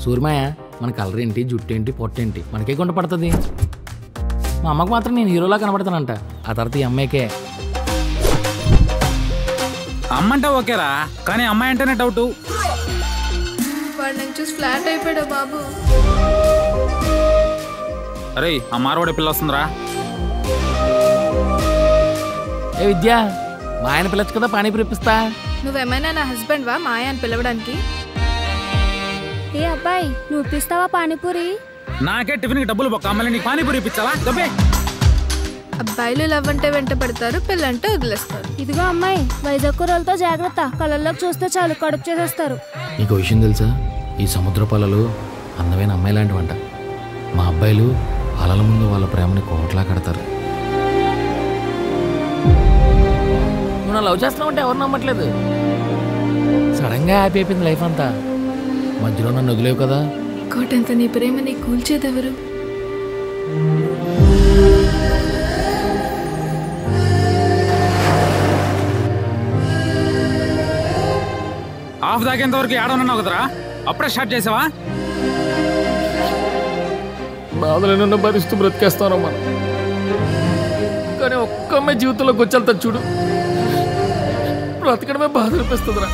సూర్యమాయ మన కలర్ ఏంటి, జుట్టు ఏంటి, పొట్టేంటి మనకే గుంట పడుతుంది. మా అమ్మకు మాత్రం నేను హీరోలా కనబడతానంట. ఆ తర్వాత ఈ అమ్మాయికే. అమ్మంటే ఓకేరా, కానీ అమ్మాయి అంటేనే డౌట్. వాడు నేను చూసి ఫ్లాట్ అయిపోయాడు బాబు. అరే ఆ మార్వాడి పిల్ల వస్తుందిరా. ఏ విద్య, మా ఆయన పిల్లచ్చు కదా, పానీపూరి ఇప్పిస్తా. నువ్వేమైనా నా హస్బెండ్ వా మాయ అని పిలవడానికి? ఏ అబ్బాయి, నువ్వు ఇప్పిస్తావా పానీపూరి? నాకే టిఫిన్కి డబ్బులు బొక్క, మళ్ళీ నీకు పానీపూరి ఇప్పించాలా? డబ్బే. అబ్బాయిలు లవ్ అంటే వెంట పడతారు, పెళ్ళంటే వదిలేస్తారు. ఇదిగో అమ్మాయి, వైజాగ్ కూరలతో జాగ్రత్త. కళ్ళల్లోకి చూస్తే చాలు కడుపు చేసేస్తారు. నీకు విషయం తెలుసా? ఈ సముద్ర పాలలు అందమైన అమ్మాయి లాంటివంట. మా అబ్బాయిలు అలల ముందు వాళ్ళ ప్రేమని కోట్లా కడతారు. నువ్వు నా లవ్ చేస్తున్నావంటే ఎవరు నమ్మట్లేదు. సడన్గా హ్యాపీ అయిపోయింది లైఫ్ అంతా. మధ్యలో నన్ను వదిలేవు కదా. కోటంత నీ ప్రేమని కూల్చేదెవరు? హాఫ్ దాకేంత వరకు ఏడనున్నావు కదరా, అప్పుడే స్టార్ట్ చేసావా? బాధలను భరిస్తూ బ్రతికేస్తాను మనం. కానీ ఒక్క అమ్మాయి జీవితంలోకి వచ్చేళ్తా చూడు, బ్రతకడమే బాధ అనిపిస్తుందిరా.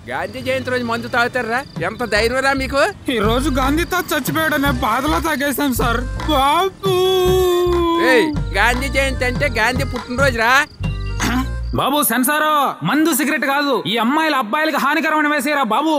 గాంధీ జయంతి రోజు మందు తాగుతారా? ఎంత ధైర్యరా మీకు? ఈ రోజు గాంధీ తాత చచ్చిపోయాడనే బాధలో తాగేశాను సార్. బాబు గాంధీ జయంతి అంటే గాంధీ పుట్టినరోజురా బాబు. సెన్సారో మందు సిగరెట్ కాదు, ఈ అమ్మాయిల అబ్బాయిలకి హానికరమైన వేసేరా బాబు.